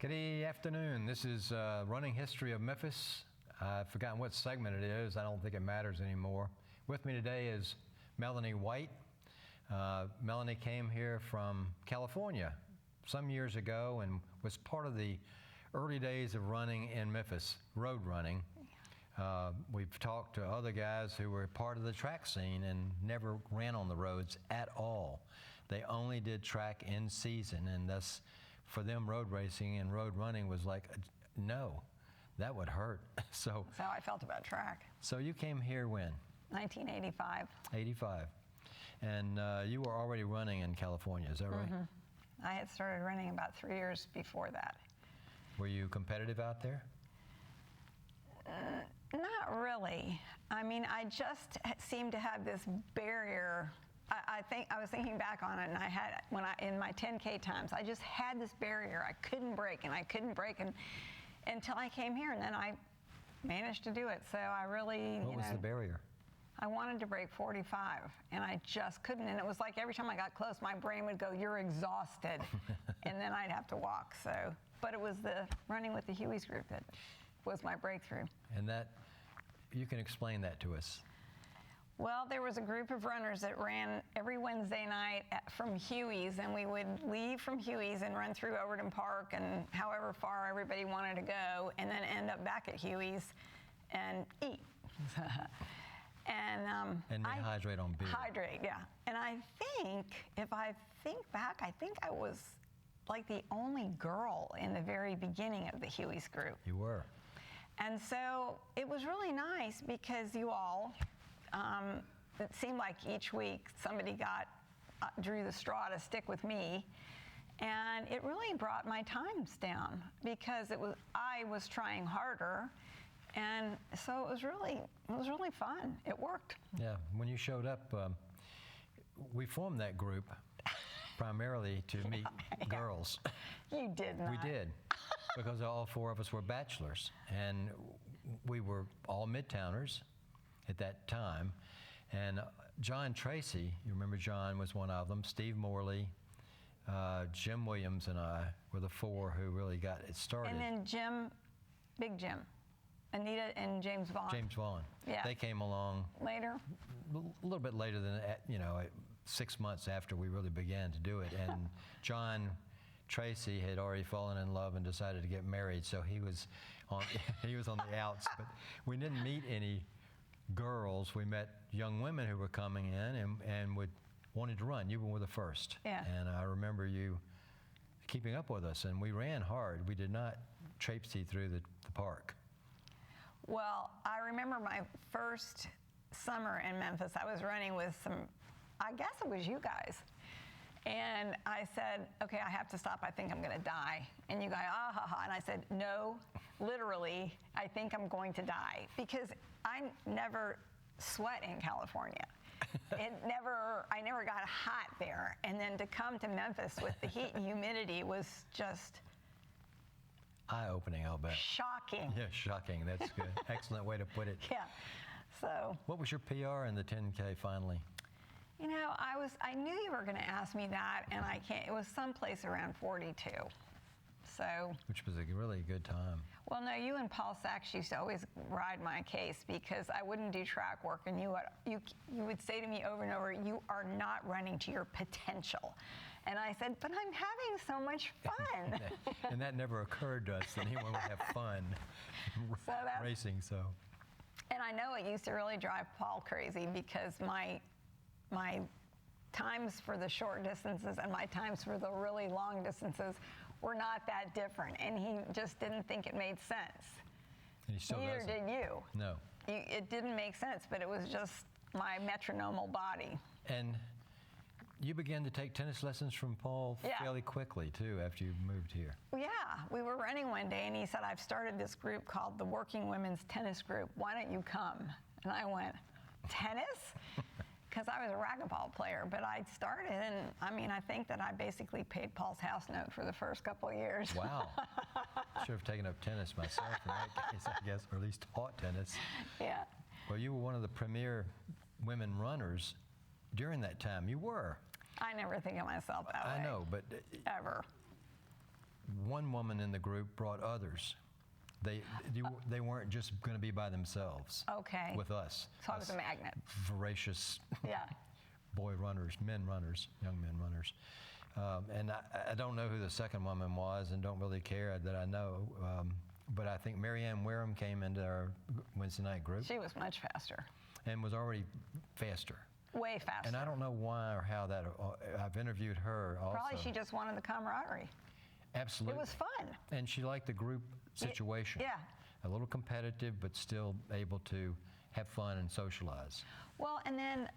Good afternoon. This is Running History of Memphis. I've forgotten what segment it is. I don't think it matters anymore. With me today is Melanie White. Melanie came here from California some years ago and was part of the early days of running in Memphis, road running. We've talked to other guys who were part of the track scene and never ran on the roads at all. They only did track in season, and thus for them road racing and road running was like, no, that would hurt. So that's how I felt about track. So you came here when? 1985. 85. And you were already running in California, is that right? Mm-hmm. I had started running about 3 years before that. Were you competitive out there? Not really. I mean, I just seemed to have this barrier. I think I was thinking back on it, and I had in my 10K times, I just had this barrier. I couldn't break, and until I came here, and then I managed to do it. So I really. What was the barrier? I wanted to break 45, and I just couldn't. And it was like every time I got close, my brain would go, "You're exhausted," and then I'd have to walk. So, but it was the running with the Huey's group that was my breakthrough. And that, you can explain that to us. Well, there was a group of runners that ran every Wednesday night from Huey's, and we would leave from Huey's and run through Overton Park and however far everybody wanted to go, and then end up back at Huey's and eat. And hydrate on beer. Hydrate, yeah. And I think, if I think back, I think I was like the only girl in the very beginning of the Huey's group. You were. And so it was really nice because you all, it seemed like each week somebody drew the straw to stick with me, and it really brought my times down because I was trying harder, and so it was really fun. It worked. Yeah, when you showed up, we formed that group primarily to meet girls. You did not. We did, because all four of us were bachelors, and we were all Midtowners at that time. And John Tracy, you remember John was one of them, Steve Morley, Jim Williams, and I were the four who really got it started. And then Big Jim, Anita and James Vaughn. James Vaughn. Yeah. They came along later. A little bit later than, 6 months after we really began to do it. And John Tracy had already fallen in love and decided to get married, so he was on the outs. But we didn't meet any girls. We met young women who were coming in and wanted to run. You were the first. Yeah. And I remember you keeping up with us, and we ran hard. We did not traipsy through the park. Well, I remember my first summer in Memphis. I was running with I guess it was you guys. And I said, okay, I have to stop. I think I'm going to die. And you guys, ah, ha, ha. And I said, no, literally, I think I'm going to die. Because I never sweat in California. I never got hot there. And then to come to Memphis with the heat and humidity was just eye-opening, I'll bet. Shocking. Yeah, shocking. That's good. Excellent way to put it. Yeah. So. What was your PR in the 10K finally? I knew you were going to ask me that, and it was someplace around 42. So. Which was a really good time. Well, no, you and Paul Sachs used to always ride my case because I wouldn't do track work, and you would say to me over and over, "You are not running to your potential." And I said, "But I'm having so much fun." And that never occurred to us that anyone would have fun racing. So. And I know it used to really drive Paul crazy because my times for the short distances and my times for the really long distances were not that different, and he just didn't think it made sense. And he still Neither did you. No. It didn't make sense, but it was just my metronomal body. And you began to take tennis lessons from Paul fairly quickly, too, after you moved here. Yeah, we were running one day, and he said, "I've started this group called the Working Women's Tennis Group. Why don't you come?" And I went, "Tennis?" Because I was a racquetball player, but I started, and I think that I basically paid Paul's house note for the first couple of years. Wow. Should have taken up tennis myself in that case, I guess, or at least taught tennis. Yeah. Well, you were one of the premier women runners during that time. You were. I never think of myself that way. I know, but ever. one woman in the group brought others. They weren't just going to be by themselves. Okay. With us. So I was us a magnet. Voracious Yeah. boy runners, men runners, young men runners. And I don't know who the second woman was, and don't really care that I know. But I think Marianne Wareham came into our Wednesday night group. She was much faster. And was already faster. Way faster. And I don't know why or how that. I've interviewed her also. Probably she just wanted the camaraderie. Absolutely. It was fun. And she liked the group situation. Yeah. A little competitive, but still able to have fun and socialize. Well, and then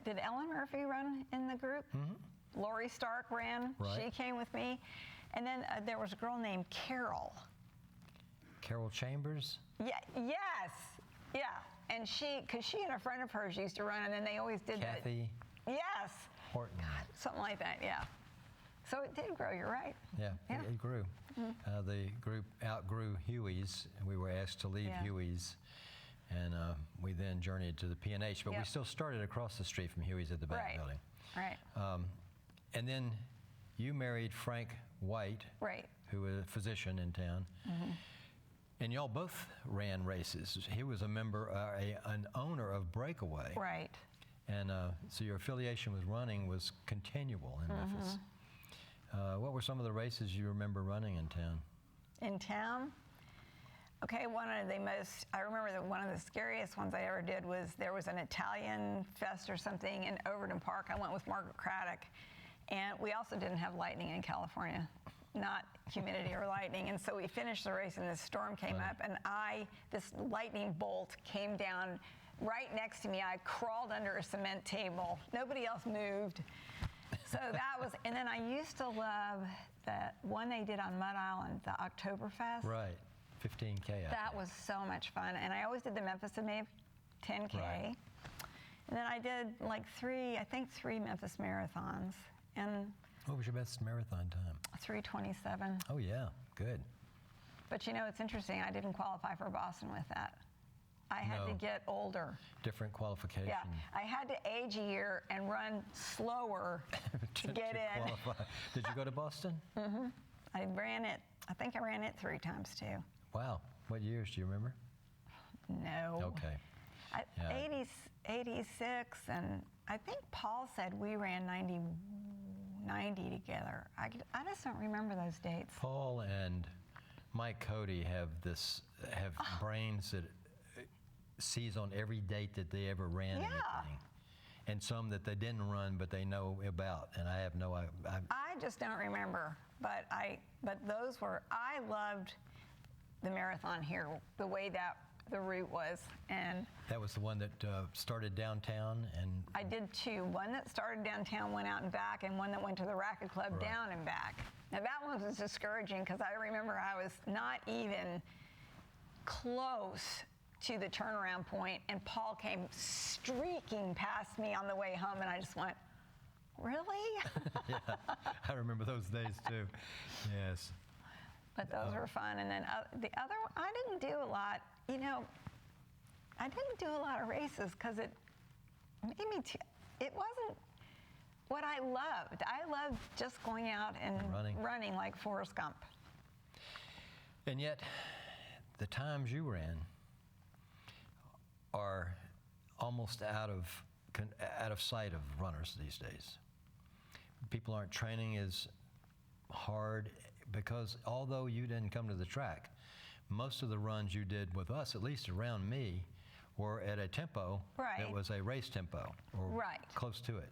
did Ellen Murphy run in the group? Mm-hmm. Lori Stark ran. Right. She came with me. And then there was a girl named Carol. Carol Chambers? Yeah. Yes. Yeah. And because she and a friend of hers used to run, and then they always did Kathy that. Yes. Horton. God, something like that, yeah. So it did grow, you're right. Yeah, Yeah. It grew. Mm-hmm. The group outgrew Huey's, and we were asked to leave Yeah. Huey's. And we then journeyed to the P&H, but we Yep. still started across the street from Huey's at the back Right. building. Right. And then you married Frank White, Right. who was a physician in town. Mm-hmm. And y'all both ran races. He was a member, an owner of Breakaway. Right. And so your affiliation with running was continual in Memphis. What were some of the races you remember running in town? In town? Okay, I remember that one of the scariest ones I ever did was there was an Italian fest or something in Overton Park. I went with Margaret Craddock. And we also didn't have lightning in California, not humidity or lightning. And so we finished the race and this storm came up and this lightning bolt came down right next to me. I crawled under a cement table. Nobody else moved. So that was, and then I used to love that one they did on Mud Island, the Oktoberfest. Right, 15K. That was so much fun. And I always did the Memphis and Maeve 10K. Right. And then I did like three Memphis marathons. And What was your best marathon time? 3:27. Oh, yeah, good. But you know, it's interesting. I didn't qualify for Boston with that. I had to No. get older. Different qualification. Yeah, I had to age a year and run slower to get in. Qualify. Did you go to Boston? I think I ran it 3 times too. Wow. What years do you remember? No. Okay. Yeah. 86, and I think Paul said we ran 90 together. I just don't remember those dates. Paul and Mike Cody have brains that seize on every date that they ever ran Yeah. anything. And some that they didn't run, but they know about, and I have no. I just don't remember, but those were. I loved the marathon here, the way that the route was, and that was the one that started downtown, and I did 2. One that started downtown, went out and back, and one that went to the Racket Club Right. down and back. Now that one was discouraging because I remember I was not even close to the turnaround point, and Paul came streaking past me on the way home, and I just went, really? yeah, I remember those days too. Yes. But those were fun. And then the other one, I didn't do a lot. You know, I didn't do a lot of races because it made me, it wasn't what I loved. I loved just going out and running like Forrest Gump. And yet, the times you ran are almost out of sight of runners these days. People aren't training as hard because although you didn't come to the track, most of the runs you did with us, at least around me, were at a tempo Right. that was a race tempo or Right. close to it.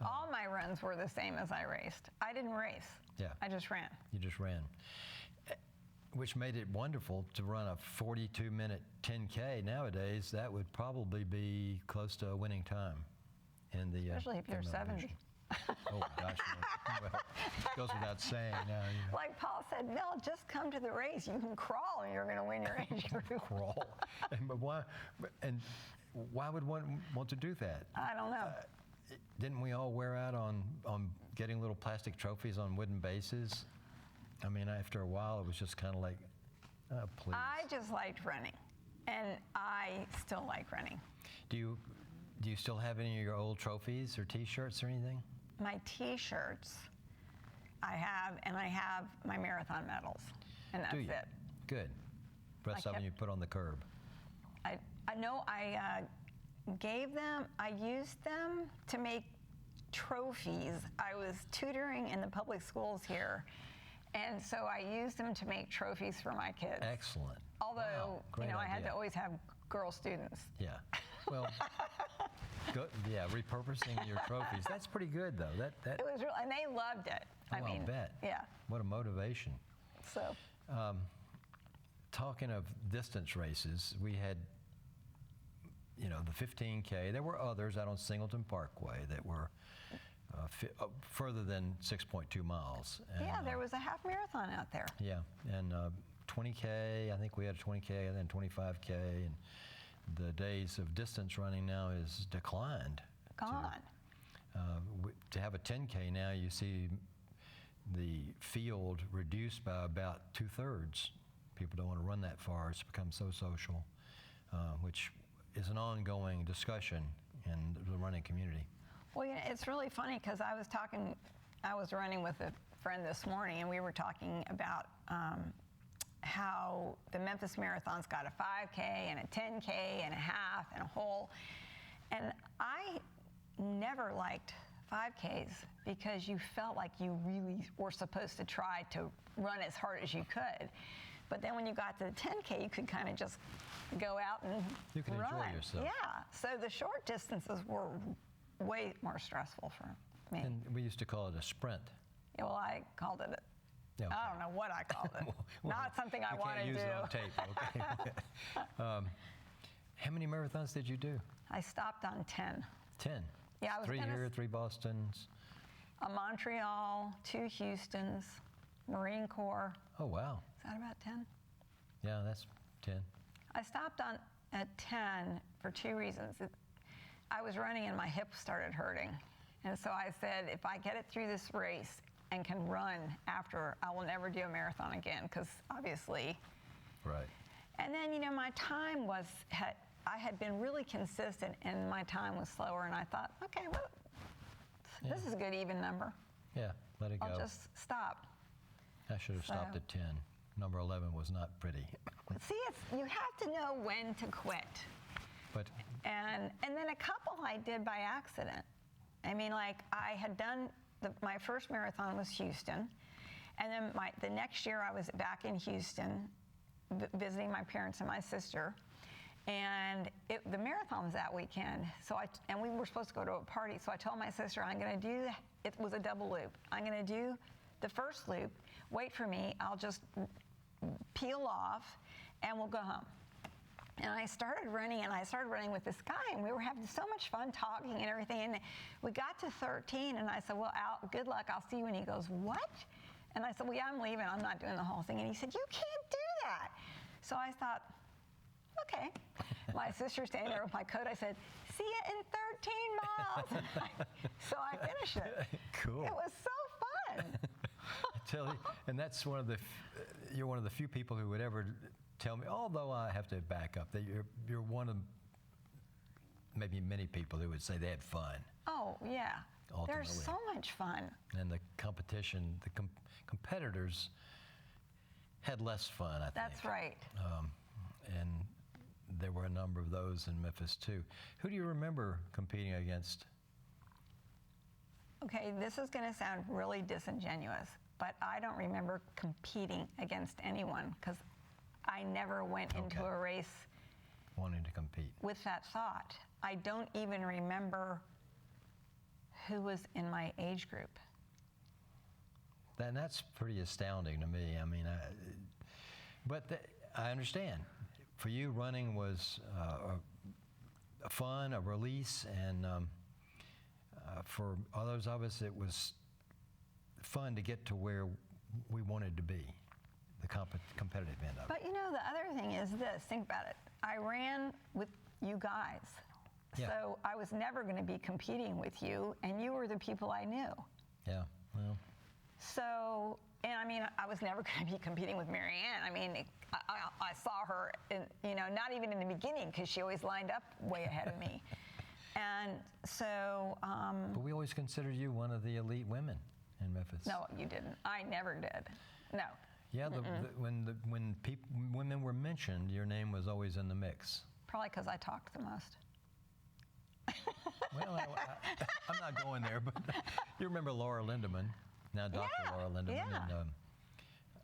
All my runs were the same as I raced. I didn't race. Yeah. I just ran. You just ran. Which made it wonderful to run a 42-minute 10K. Nowadays, that would probably be close to a winning time in the Especially if you're female 70. division. Oh gosh, well, goes without saying now. You know. Like Paul said, Mel, just come to the race. You can crawl and you're going to win your age group. Crawl. But why? And why would one want to do that? I don't know. Didn't we all wear out on getting little plastic trophies on wooden bases? I mean, after a while, it was just kind of like, oh, please. I just liked running, and I still like running. Do you still have any of your old trophies or T-shirts or anything? My T-shirts, I have my marathon medals, and that's Do you? it. Good. The rest of them you put on the curb. I know I used them to make trophies. I was tutoring in the public schools here, and so I used them to make trophies for my kids. Excellent. Although, Wow, great I had idea. to always have girl students. Yeah. Well, good. Yeah, repurposing your trophies. That's pretty good, though. That It was real, and they loved it. Oh, I'll bet. Yeah. What a motivation. So. Talking of distance races, we had, the 15K. There were others out on Singleton Parkway that were further than 6.2 miles. And, Yeah, there was a half marathon out there. Yeah, and 20K, I think we had a 20K and then 25K, and the days of distance running now is declined. Gone. To have a 10K now, you see the field reduced by about 2/3. People don't want to run that far. It's become so social, which is an ongoing discussion in the running community. Well, it's really funny because I was running with a friend this morning, and we were talking about how the Memphis Marathon's got a 5K and a 10K and a half and a whole. And I never liked 5Ks because you felt like you really were supposed to try to run as hard as you could. But then when you got to the 10K, you could kind of just go out and you can run. enjoy yourself. Yeah. So the short distances were way more stressful for me. And we used to call it a sprint. Yeah, well, I called it Yeah, okay. I don't know what I called it. Well, Not something I want to You do. can't use it on tape, okay. How many marathons did you do? I stopped on 10. 10. Yeah, I was 3 gonna here, 3 Bostons. A Montreal, 2 Houstons, Marine Corps. Oh, wow. Is that about 10? Yeah, that's 10. I stopped at 10 for 2 reasons. I was running and my hip started hurting. And so I said, if I get it through this race and can run after, I will never do a marathon again, because obviously. Right. And then, my time I had been really consistent, and my time was slower, and I thought, okay, well, this is a good even number. Yeah, let it go. I'll just stop. I should have stopped at 10. Number 11 was not pretty. See, you have to know when to quit. But And then a couple I did by accident. I mean, like, I had done, my first marathon was Houston, and then the next year I was back in Houston visiting my parents and my sister, and the marathon was that weekend. And we were supposed to go to a party, so I told my sister, I'm going to do, it was a double loop. I'm going to do the first loop, wait for me, I'll just peel off, and we'll go home. And I started running with this guy, and we were having so much fun talking and everything. And we got to 13, and I said, well, Al, good luck, I'll see you. And he goes, what? And I said, well, yeah, I'm leaving, I'm not doing the whole thing. And he said, you can't do that. So I thought, okay. My sister standing there with my coat, I said, see you in 13 miles. So I finished it. Cool. It was so fun. I tell you, and that's you're one of the few people who would ever tell me, although I have to back up, that you're one of maybe many people who would say they had fun. Oh, yeah. Ultimately. There's so much fun. And the competition, the competitors had less fun, I think. That's right. And there were a number of those in Memphis, too. Who do you remember competing against? Okay, this is going to sound really disingenuous, but I don't remember competing against anyone because I never went into a race wanting to compete with that thought. I don't even remember who was in my age group. That's pretty astounding to me. I mean, I understand. For you, running was a fun, a release, and for others of us, it was fun to get to where we wanted to be, the competitive end of it. But the other thing is this, think about it. I ran with you guys. Yeah. So I was never going to be competing with you, and you were the people I knew. Yeah, well. So, and I mean, I was never going to be competing with Mary Ann. I mean, I saw her, not even in the beginning, because she always lined up way ahead of me. And so. But we always considered you one of the elite women in Memphis? No, you didn't. I never did. No. Yeah, when women were mentioned, your name was always in the mix. Probably because I talked the most. Well, I'm not going there, but you remember Laura Linderman, now Dr. Laura Linderman. Yeah. And,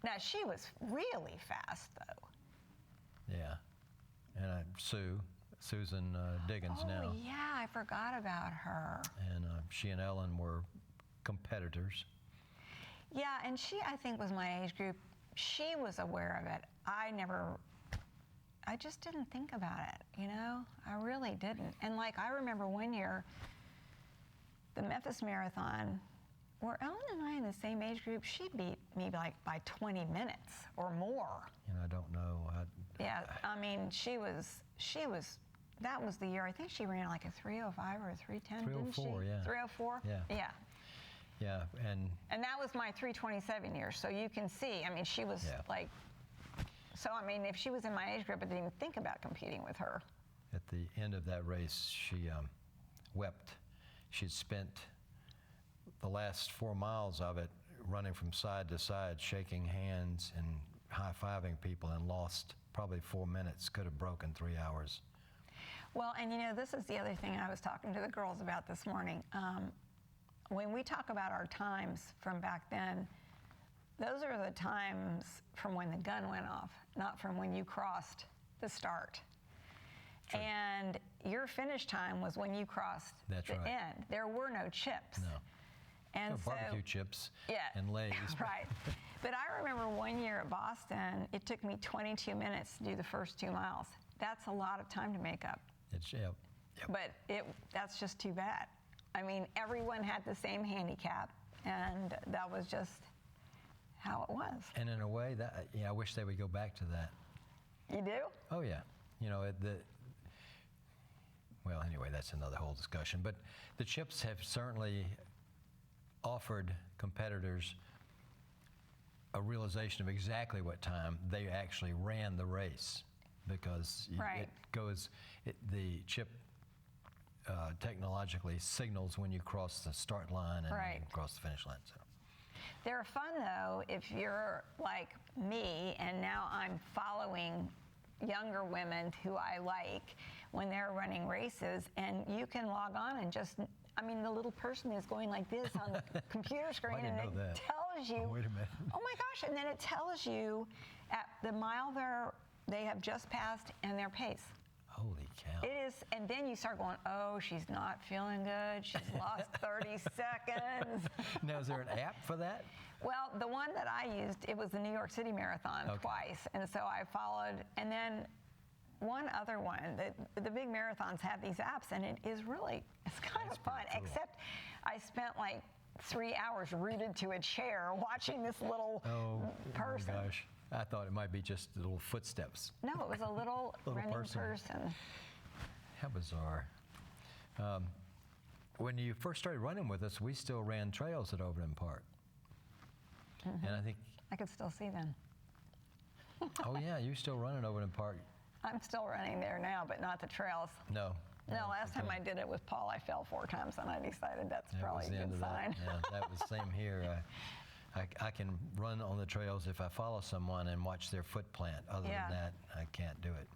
Now, she was really fast, though. yeah. And Susan Diggins now. Oh, yeah, I forgot about her. And she and Ellen were competitors. Yeah, and she, I think, was my age group. She was aware of it. I just didn't think about it, you know? I really didn't. And like, I remember one year, the Memphis Marathon, were Ellen and I in the same age group? She beat me like by 20 minutes or more. You know, I don't know. Yeah, I mean, that was the year, I think she ran like a 3:05 or a 3:10, didn't she? 3:04, yeah. 3:04? Yeah. Yeah. Yeah, And that was my 3:27 year, so you can see, I mean, she was like, so I mean, if she was in my age group, I didn't even think about competing with her. at the end of that race, she wept. She'd spent the last 4 miles of it running from side to side, shaking hands and high-fiving people, and lost probably 4 minutes, could have broken 3 hours. Well, and you know, this is the other thing I was talking to the girls about this morning. When we talk about our times from back then, those are the times from when the gun went off, not from when you crossed the start. True. And your finish time was when you crossed That's the right. end. There were no chips. No. And No, barbecue chips and Lay's. Right. But I remember one year at Boston, it took me 22 minutes to do the first 2 miles. That's a lot of time to make up. It's, yep. But that's just too bad. I mean, everyone had the same handicap, and that was just how it was. And in a way, that I wish they would go back to that. You do? Oh yeah, you know well, anyway, that's another whole discussion. But the chips have certainly offered competitors a realization of exactly what time they actually ran the race, because Right. the chip technologically signals when you cross the start line and when Right. you cross the finish line. So. They're fun, though, if you're like me, and now I'm following younger women who I like when they're running races, and you can log on and just, I mean, the little person is going like this on the computer screen, I didn't and know it that. tells you, Wait a minute. oh my gosh, and then it tells you at the mile they have just passed and their pace. Holy cow. It is, and then you start going, oh, she's not feeling good. She's lost 30 seconds. Now, is there an app for that? Well, the one that I used, it was the New York City Marathon twice, and so I followed, and then one other one. The big marathons have these apps, and it's kind of fun, cool. except I spent like 3 hours rooted to a chair watching this little person. Oh my gosh. I thought it might be just little footsteps. No, it was a little running person. How bizarre. When you first started running with us, we still ran trails at Overland Park. Mm-hmm. And I think, I could still see them. oh yeah, you still running Overland Park. I'm still running there now, but not the trails. No. No, last time okay. I did it with Paul, I fell 4 times, and I decided that's That probably was a the end good of sign. that. Yeah, that was same here. I can run on the trails if I follow someone and watch their foot plant. Other Yeah. than that, I can't do it.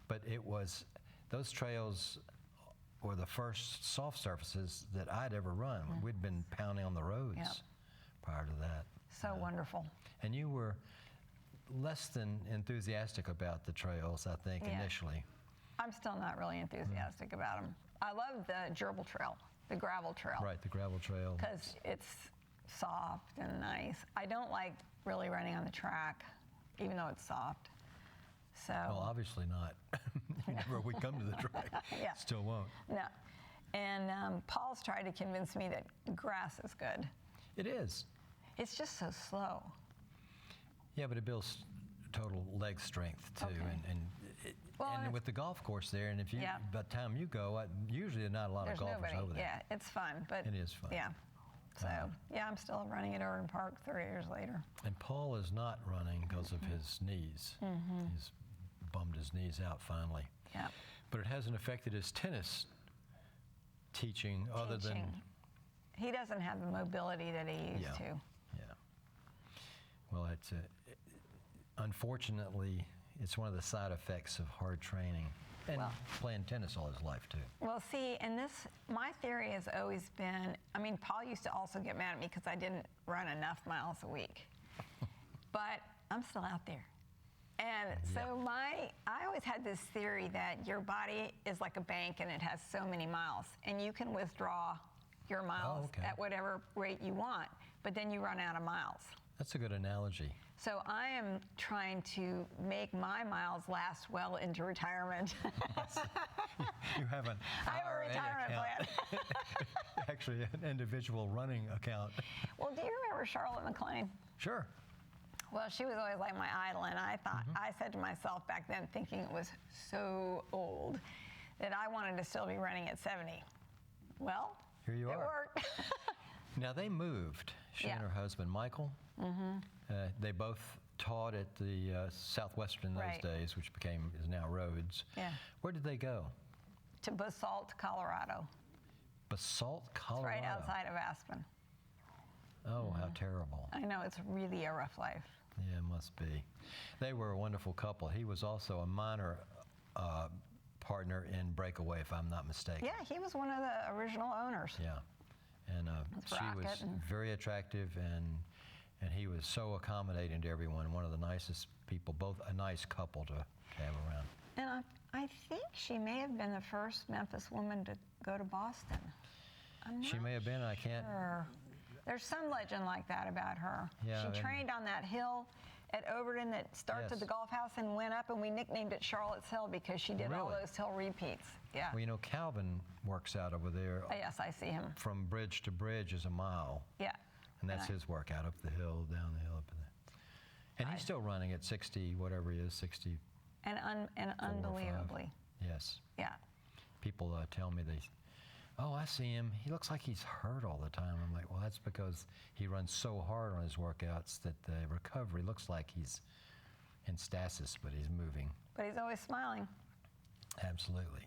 But those trails were the first soft surfaces that I'd ever run. We'd been pounding on the roads Yep. prior to that. So wonderful. And you were less than enthusiastic about the trails, I think, Yeah. initially. I'm still not really enthusiastic about them. I love the gerbil trail, the gravel trail. Right, the gravel trail. Because it's soft and nice. I don't like really running on the track, even though it's soft. So. Well, obviously not. You never would come to the track. Yeah. Still won't. No. And Paul's tried to convince me that grass is good. It is. It's just so slow. Yeah, but it builds total leg strength too, Okay. Well, and and with the golf course there, and if you Yeah. by the time you go, usually not a lot There's of golfers nobody. over there. Yeah, it's fun, but It is fun. Yeah. So yeah, I'm still running at Irving Park 3 years later. And Paul is not running because of his knees. He's bummed his knees out finally. Yeah. But it hasn't affected his tennis teaching, other than he doesn't have the mobility that he used to. Yeah. Well, it's unfortunately, it's one of the side effects of hard training and playing tennis all his life too. Well, see, and my theory has always been, I mean, Paul used to also get mad at me because I didn't run enough miles a week. But I'm still out there. And so I always had this theory that your body is like a bank and it has so many miles, and you can withdraw your miles at whatever rate you want, but then you run out of miles. That's a good analogy. So I am trying to make my miles last well into retirement. You have an I have a retirement plan. Actually, an individual running account. Well, do you remember Charlotte McLean? Sure. Well, she was always like my idol, and I thought, I said to myself back then, thinking it was so old, that I wanted to still be running at 70. Well, here you are. It worked. Now, they moved, she and her husband, Michael. They both taught at the Southwestern in those days, which is now Rhodes. Yeah. Where did they go? To Basalt, Colorado. Basalt, Colorado? It's right outside of Aspen. Oh, how terrible. I know, it's really a rough life. Yeah, it must be. They were a wonderful couple. He was also a minor partner in Breakaway, if I'm not mistaken. Yeah, he was one of the original owners. Yeah. And she was very attractive, and he was so accommodating to everyone. One of the nicest people, both a nice couple to have around. And I think she may have been the first Memphis woman to go to Boston. She may have been, I can't. There's some legend like that about her. Yeah, she trained on that hill at Overton that starts at the golf house and went up, and we nicknamed it Charlotte's Hill because she did all those hill repeats. Yeah. Well, you know, Calvin works out over there. Yes, I see him. From bridge to bridge is a mile. Yeah. And that's his workout, up the hill, down the hill, up in there. And he's still running at 60, whatever he is, 60. And unbelievably. Yes. Yeah. People tell me I see him. He looks like he's hurt all the time. I'm like, well, that's because he runs so hard on his workouts that the recovery looks like he's in stasis, but he's moving. But he's always smiling. Absolutely.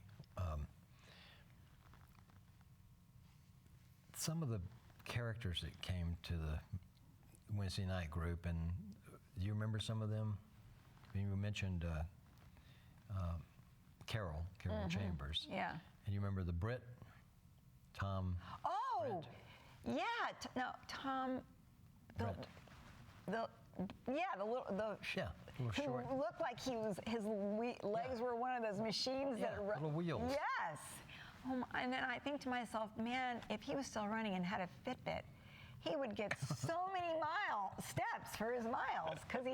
Some of the characters that came to the Wednesday night group, and do you remember some of them? You mentioned Carol Chambers. Yeah. And you remember the Brit? Tom. Oh, Brent. Yeah. Tom. Brent. Little he short. Looked like his legs were one of those machines that run. Little wheels. Yes. And then I think to myself, man, if he was still running and had a Fitbit, he would get so many steps for his miles because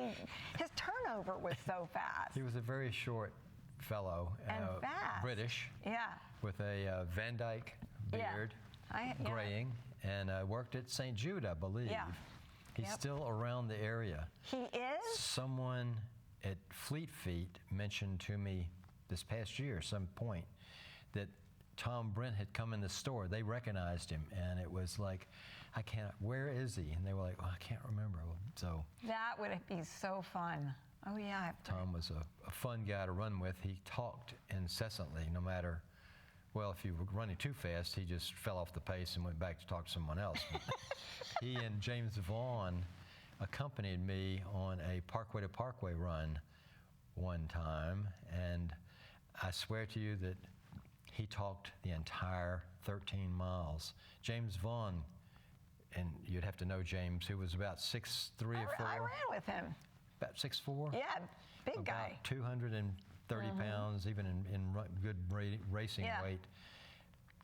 his turnover was so fast. He was a very short fellow. And fast. British. Yeah. With a Van Dyke beard, graying, and worked at St. Jude, I believe. Yeah. He's still around the area. He is? Someone at Fleet Feet mentioned to me this past year, some point, that Tom Brent had come in the store. They recognized him, and it was like, where is he? And they were like, I can't remember. So that would be so fun. Oh, yeah. Tom was a fun guy to run with. He talked incessantly, no matter, if you were running too fast, he just fell off the pace and went back to talk to someone else. He and James Vaughn accompanied me on a Parkway to Parkway run one time, and I swear to you that he talked the entire 13 miles. James Vaughn, and you'd have to know James, who was about 6'3" or 4. I ran with him. About 6'4"? Yeah, big guy. About 230 pounds, even in good racing weight.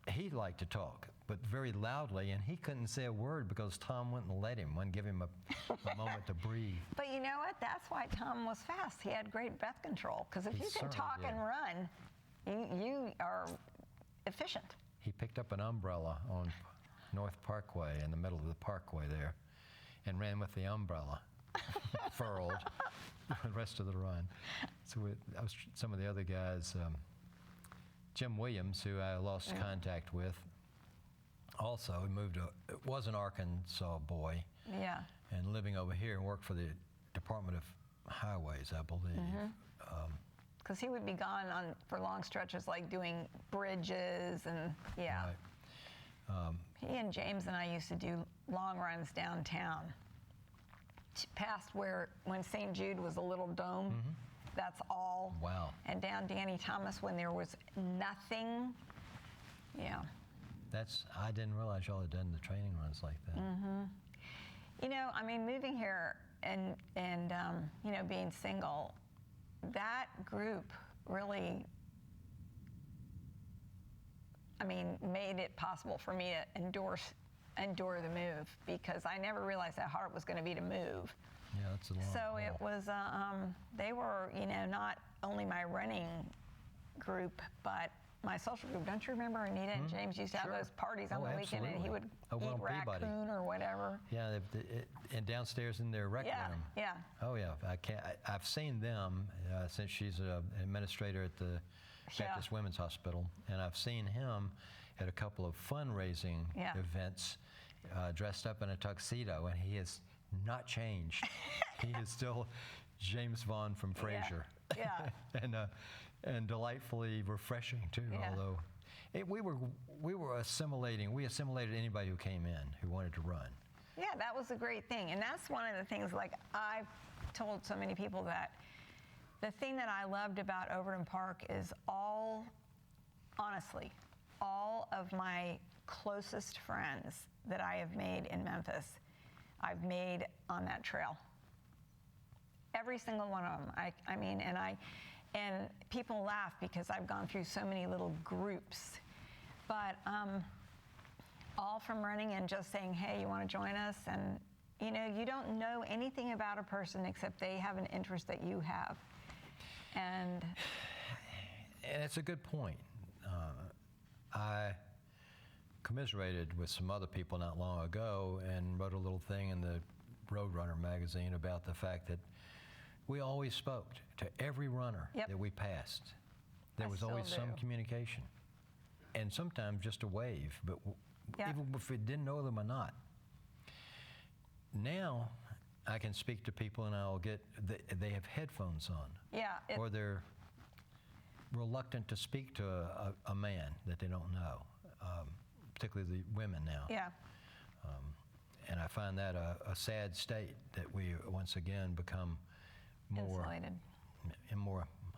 He liked to talk, but very loudly, and he couldn't say a word because Tom wouldn't let him, wouldn't give him a moment to breathe. But you know what? That's why Tom was fast. He had great breath control, because if you can talk and run, you are efficient. He picked up an umbrella on North Parkway in the middle of the parkway there and ran with the umbrella furled the rest of the run. So some of the other guys, Jim Williams, who I lost contact with, also was an Arkansas boy. Yeah. And living over here and worked for the Department of Highways, I believe. Because he would be gone for long stretches, like doing bridges and, Right. He and James and I used to do long runs downtown, past when St. Jude was a little dome. That's all. Wow. And down Danny Thomas when there was nothing. Yeah. I didn't realize y'all had done the training runs like that. You know, I mean, moving here and you know, being single, that group really, I mean, made it possible for me to endure the move, because I never realized how hard it was going to be to move. Yeah, that's a long So haul. it was, they were, you know, not only my running group, but my social group. Don't you remember Anita and James used to have Sure. those parties on the weekend, and he would Over eat on Peabody. raccoon or whatever? Yeah, and downstairs in their rec room. Yeah. Oh yeah, I've seen them since she's an administrator at the Baptist Women's Hospital, and I've seen him at a couple of fundraising events, dressed up in a tuxedo, and he has not changed. He is still James Vaughn from Frasier. Yeah. and delightfully refreshing too. Yeah. Although we assimilated anybody who came in who wanted to run. Yeah, that was a great thing. And that's one of the things, like I've told so many people, that the thing that I loved about Overton Park is honestly, all of my closest friends that I have made in Memphis, I've made on that trail. Every single one of them. I mean, and people laugh because I've gone through so many little groups, but all from running and just saying, hey, you want to join us? And you know, you don't know anything about a person except they have an interest that you have. And it's a good point. I commiserated with some other people not long ago and wrote a little thing in the Roadrunner magazine about the fact that we always spoke to every runner that we passed. There was always some communication, and sometimes just a wave, but even if we didn't know them or not. Now I can speak to people and I'll get, they have headphones on. Or they're reluctant to speak to a man that they don't know, particularly the women now. And I find that a sad state, that we once again become more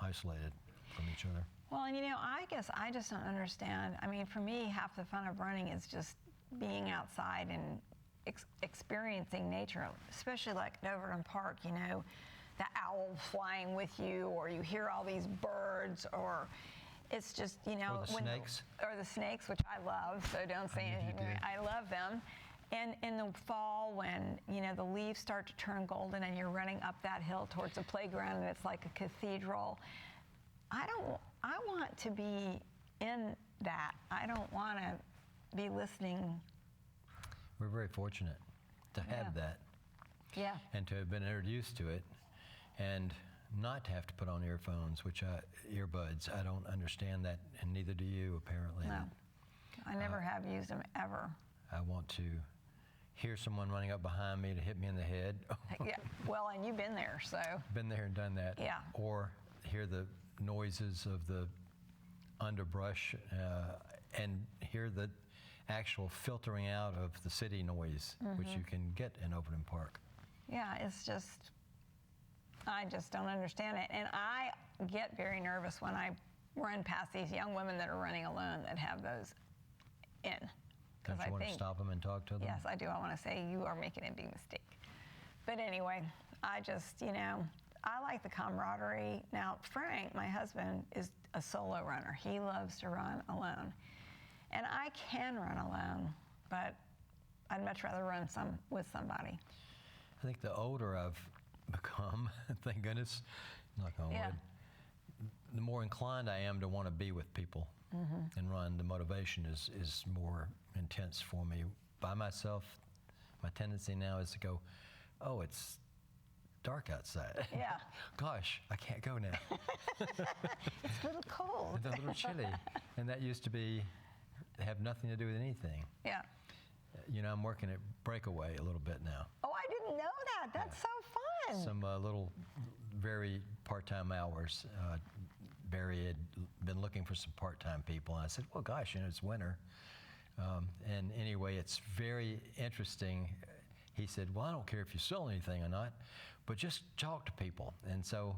isolated from each other. Well, and you know, I guess I just don't understand. I mean, for me, half the fun of running is just being outside and experiencing nature, especially like at Overton Park, you know, the owl flying with you, or you hear all these birds, or it's just, you know. Or the snakes. Or the snakes, which I love, so don't say anything. I love them. And in the fall, when, you know, the leaves start to turn golden and you're running up that hill towards a playground and it's like a cathedral, I want to be in that. I don't want to be listening. We're very fortunate to have that. Yeah. And to have been introduced to it, and not to have to put on earbuds. I don't understand that, and neither do you, apparently. No. I never have used them ever. I want to hear someone running up behind me to hit me in the head. Yeah, well, and you've been there, so. Been there and done that. Yeah. Or hear the noises of the underbrush and hear the actual filtering out of the city noise, which you can get in Overton Park. Yeah, it's just, I just don't understand it. And I get very nervous when I run past these young women that are running alone that have those in. Don't you want to stop them and talk to them? Yes, I do. I want to say, you are making a big mistake. But anyway, I just, you know, I like the camaraderie. Now, Frank, my husband, is a solo runner. He loves to run alone. And I can run alone, but I'd much rather run with somebody. I think the older I've become, thank goodness, knock on wood, the more inclined I am to want to be with people and run. The motivation is more intense for me. By myself, my tendency now is to go, oh, it's dark outside. Yeah. Gosh, I can't go now. It's a little cold. It's a little chilly. And that used to have nothing to do with anything. Yeah. You know, I'm working at Breakaway a little bit now. Oh, I didn't know that. That's so fun. Some little, very part-time hours. Barry had been looking for some part-time people, and I said, well, gosh, you know, it's winter. And anyway, it's very interesting. He said, well, I don't care if you sell anything or not, but just talk to people. And so,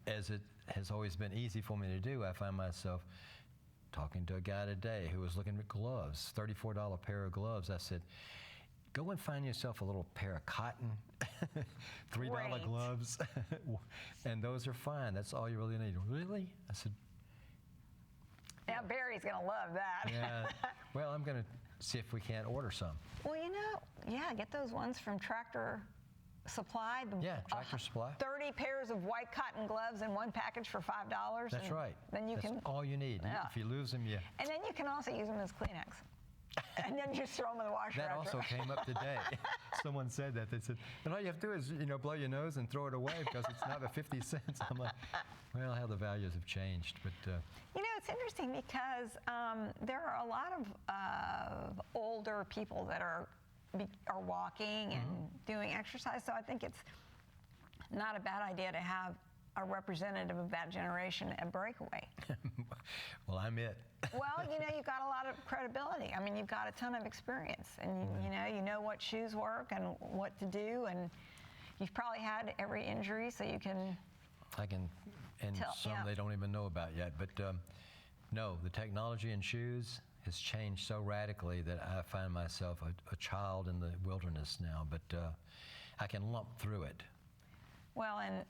as it has always been easy for me to do, I find myself talking to a guy today who was looking at gloves, $34 pair of gloves. I said, go and find yourself a little pair of cotton, $3 Right. gloves, and those are fine. That's all you really need. Really? I said, Now Barry's going to love that. yeah. Well, I'm going to see if we can't order some. Well, yeah, get those ones from Tractor Supply. Yeah, Tractor Supply. 30 pairs of white cotton gloves in one package for $5. That's and right. Then you That's can, all you need. Yeah. If you lose them, you. and then you can also use them as Kleenex. And then just throw them in the washer. That after. also came up today. Someone said that. They said, and all you have to do is, blow your nose and throw it away because it's not but 50 cents. I'm like, well, how the values have changed. But It's interesting because there are a lot of older people that are walking and doing exercise. So I think it's not a bad idea to have a representative of that generation at Breakaway. well, I'm it. Well, you've got a lot of credibility. I mean, you've got a ton of experience, and you know what shoes work and what to do, and you've probably had every injury, so you can. I can, and some yeah. they don't even know about yet. But no, the technology in shoes has changed so radically that I find myself a child in the wilderness now. But I can lump through it. Well, and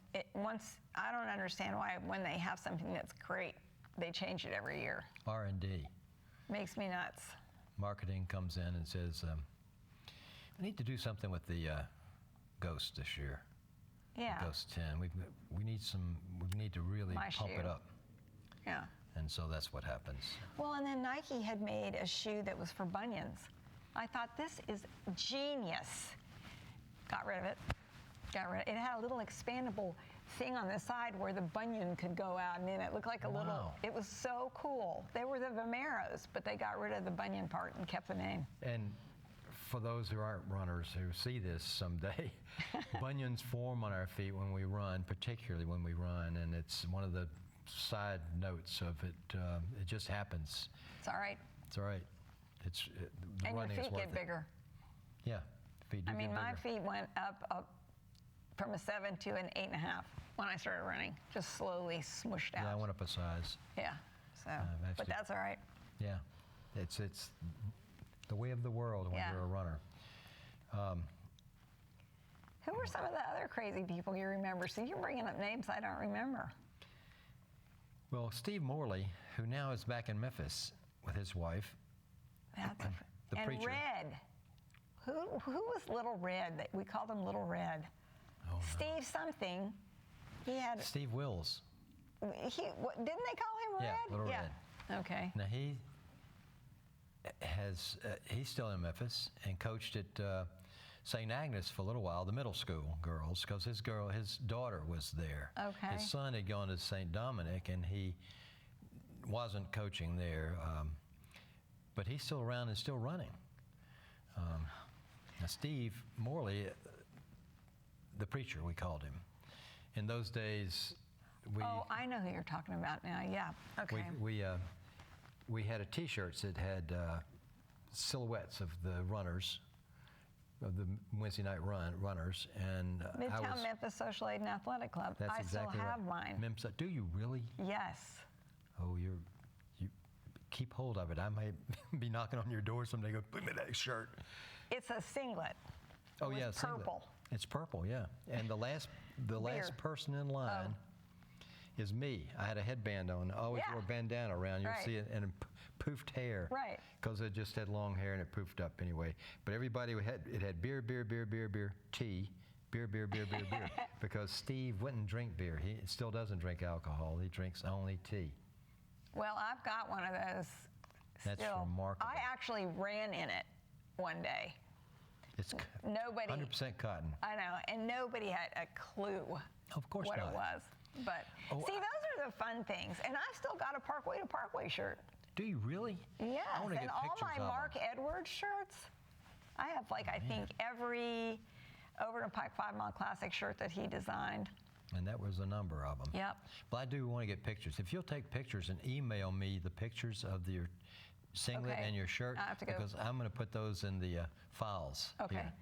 I don't understand why when they have something that's great, they change it every year. R&D. Makes me nuts. Marketing comes in and says, we need to do something with the Ghost this year. Yeah. The Ghost 10. We need to really My pump shoe. it up. Yeah. And so that's what happens. Well, and then Nike had made a shoe that was for bunions. I thought, this is genius. Got rid of it. It had a little expandable thing on the side where the bunion could go out, and then it looked like a little. Wow. It was so cool. They were the Vomeros, but they got rid of the bunion part and kept the name. And for those who aren't runners who see this someday, bunions form on our feet when we run, particularly when we run, and it's one of the side notes of it. It just happens. It's all right. It's all right. The And your running is feet worth get it. bigger. Yeah, feet do I mean, get my bigger. feet went up from a 7 to an 8.5 when I started running. Just slowly smooshed out. Yeah, I went up a size. Yeah. So, I've but actually- that's all right. Yeah, it's the way of the world when Yeah. you're a runner. Who were some of the other crazy people you remember? See, you're bringing up names I don't remember. Well, Steve Morley, who now is back in Memphis with his wife, That's The and preacher. Red. Who was Little Red? We called him Little Red. Oh, no. Steve something. He had. Steve Wills. Didn't they call him Red? Yeah, Little Red. Okay. Now he's still in Memphis and coached at St. Agnes for a little while, the middle school girls, because his daughter was there. Okay. His son had gone to St. Dominic and he wasn't coaching there, but he's still around and still running. Now Steve Morley, the preacher, we called him. In those days, I know who you're talking about now. Yeah. Okay. we had a T-shirts that had silhouettes of the runners, of the Wednesday night runners, and Midtown Memphis Social Aid and Athletic Club. That's I exactly still right. have mine. Memphis. Do you really? Yes. Oh, you keep hold of it. I might be knocking on your door someday. Go, give me that shirt. It's a singlet. Oh It yeah, was singlet. purple. It's purple, yeah. And the last person in line is me. I had a headband on. I always Yeah. wore a bandana around. You'll Right. see it, and poofed hair. Right. Because it just had long hair and it poofed up anyway. But everybody had beer, tea, beer, because Steve wouldn't drink beer. He still doesn't drink alcohol. He drinks only tea. Well, I've got one of those. That's still. remarkable. I actually ran in it one day. It's Nobody. 100% cotton. I know, and nobody had a clue Of course what not. it was. But Oh, see, those are the fun things. And I've still got a Parkway to Parkway shirt. Do you really? Yes, I want to and get all pictures my of Mark them. Edwards shirts. I have I think every Overton Pike 5 Mile Classic shirt that he designed. And that was a number of them. Yep. But I do want to get pictures. If you'll take pictures and email me the pictures of your singlet Okay. and your shirt, I have to go. because I'm going to put those in the files. Okay. here.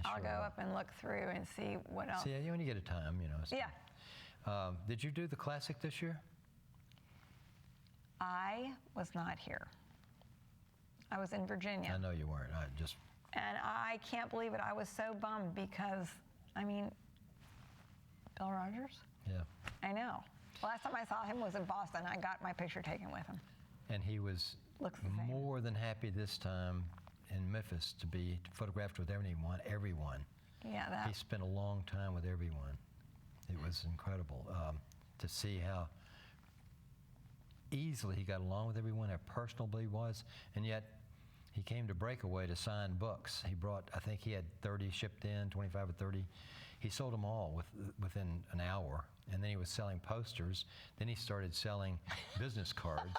I I'll sure go will. up and look through and see what else. See, you when you get a time, so. Yeah. Did you do the Classic this year? I was not here. I was in Virginia. I know you weren't. And I can't believe it. I was so bummed because, Bill Rogers? Yeah. I know. Last time I saw him was in Boston. I got my picture taken with him. And he was Looks the same. more than happy this time in Memphis to be photographed with everyone. Yeah, He spent a long time with everyone. It was incredible to see how easily he got along with everyone, how personable he was, and yet he came to Breakaway to sign books. He brought, I think he had 30 shipped in, 25 or 30. He sold them all within an hour, and then he was selling posters. Then he started selling business cards,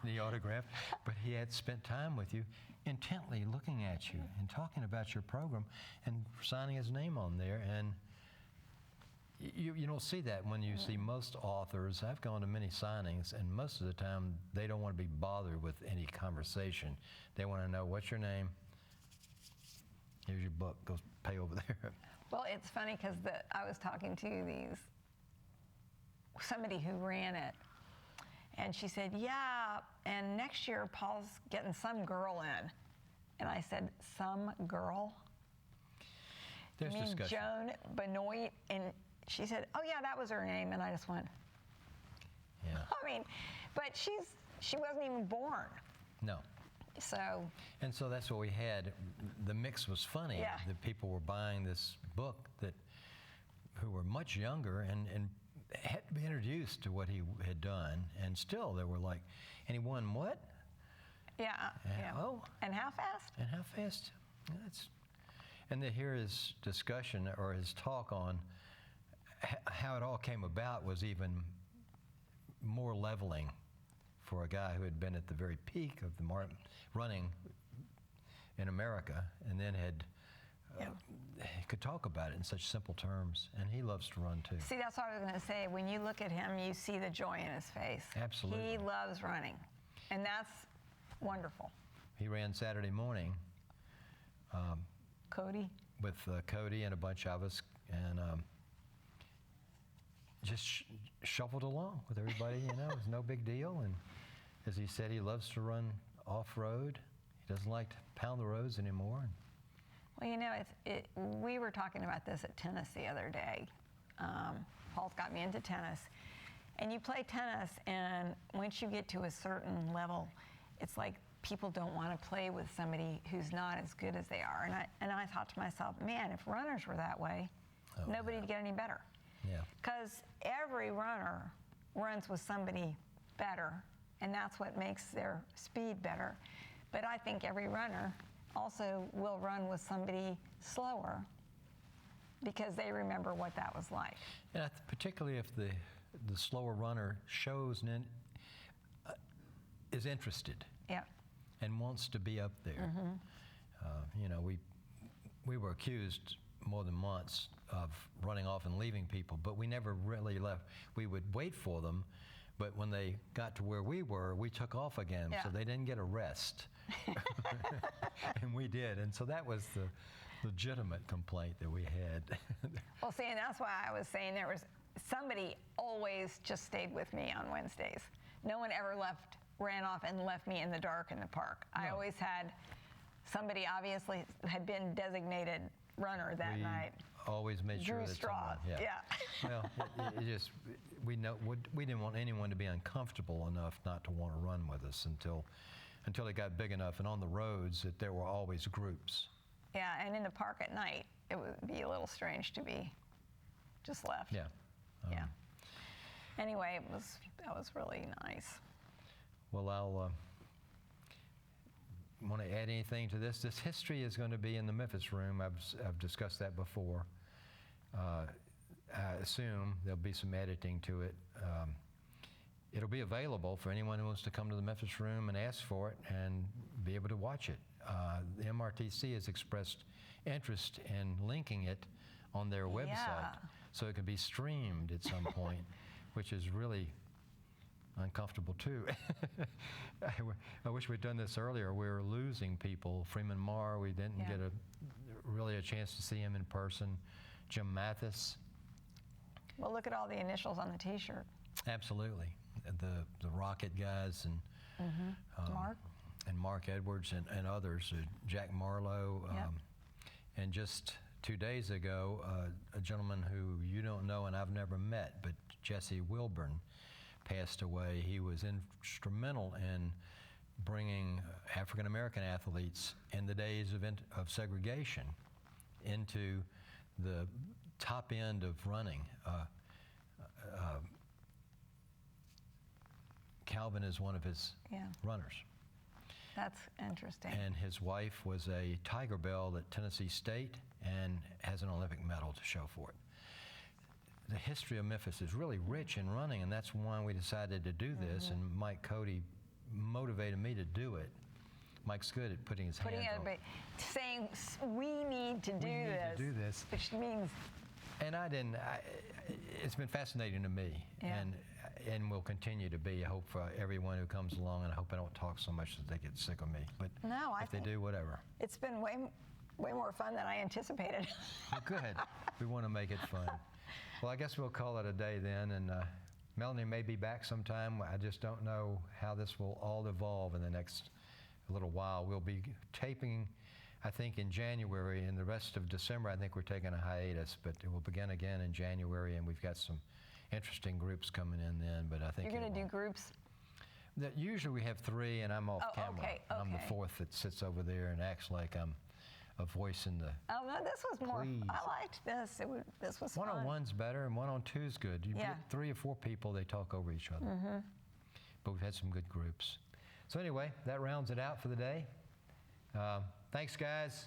the autograph. But he had spent time with you, intently looking at you and talking about your program and signing his name on there. And you don't see that when you see most authors. I've gone to many signings, and most of the time they don't want to be bothered with any conversation. They want to know, what's your name? Here's your book. Go pay over there. Well, it's funny because I was talking to somebody who ran it, and she said, yeah, and next year Paul's getting some girl in. And I said, some girl? There's you mean discussion. Joan Benoit? And she said, oh yeah, that was her name. And I just went, Yeah. but she wasn't even born. No. So, And so that's what we had. The mix was funny. Yeah. The people were buying this book who were much younger and had to be introduced to what he had done, and still they were like, and he won what? yeah. Oh. And how fast? And how fast? And to hear his discussion or his talk on how it all came about was even more leveling for a guy who had been at the very peak of the running in America, and then he could talk about it in such simple terms. And he loves to run too. See, that's what I was going to say. When you look at him, you see the joy in his face. Absolutely. He loves running, and that's wonderful. He ran Saturday morning Cody? with Cody and a bunch of us, and just shuffled along with everybody. It was no big deal. And as he said, he loves to run off-road. He doesn't like to pound the roads anymore. Well, we were talking about this at tennis the other day. Paul's got me into tennis. And you play tennis, and once you get to a certain level, it's like people don't want to play with somebody who's not as good as they are. And I thought to myself, man, if runners were that way, nobody'd get any better. Yeah. Because every runner runs with somebody better, and that's what makes their speed better. But I think every runner also will run with somebody slower because they remember what that was like. And particularly if the slower runner shows and is interested. Yeah. And wants to be up there. We were accused more than once of running off and leaving people, but we never really left. We would wait for them, but when they got to where we were, we took off again, so they didn't get a rest. And we did, and so that was the legitimate complaint that we had. Well, see, and that's why I was saying there was somebody always just stayed with me on Wednesdays. No one ever ran off and left me in the dark in the park. No. I always had somebody obviously had been designated runner that night. Always made sure Drew that straws. someone, Yeah. Well, we didn't want anyone to be uncomfortable enough not to want to run with us until it got big enough, and on the roads that there were always groups. Yeah, and in the park at night, it would be a little strange to be just left. Yeah. Yeah. Anyway, that was really nice. Well, I'll want to add anything to this. This history is going to be in the Memphis room. I've discussed that before. I assume there'll be some editing to it. It'll be available for anyone who wants to come to the Memphis room and ask for it and be able to watch it. The MRTC has expressed interest in linking it on their website, so it can be streamed at some point, which is really uncomfortable too. I wish we'd done this earlier. We were losing people. Freeman Marr, we didn't get really a chance to see him in person. Jim Mathis. Well, look at all the initials on the T-shirt. Absolutely. The Rocket guys and Mark. And Mark Edwards and others, Jack Marlowe. And just 2 days ago, a gentleman who you don't know and I've never met, but Jesse Wilburn, passed away. He was instrumental in bringing African American athletes in the days of segregation into the top end of running. Calvin is one of his runners. That's interesting. And his wife was a Tiger Belle at Tennessee State and has an Olympic medal to show for it. The history of Memphis is really rich in running, and that's why we decided to do this, and Mike Cody motivated me to do it. Mike's good at putting his hands on it. Saying, we need to do this. Which means... And it's been fascinating to me, and will continue to be. I hope for everyone who comes along, and I hope I don't talk so much that they get sick of me. But no, if they do, whatever. It's been way more fun than I anticipated. Well, good. We want to make it fun. Well, I guess we'll call it a day then, and Melanie may be back sometime. I just don't know how this will all evolve in the next little while. We'll be taping, I think, in January, and the rest of December I think we're taking a hiatus, but it will begin again in January, and we've got some interesting groups coming in then. But I think you're going to do groups? Usually we have 3, and I'm off camera. Okay. I'm the 4th that sits over there and acts like I'm a voice in the... Oh, no, this was more... Please. I liked this. This was fun. 1-on-1's better, and 1-on-2's good. You get 3 or 4 people, they talk over each other. But we've had some good groups. So anyway, that rounds it out for the day. Thanks, guys.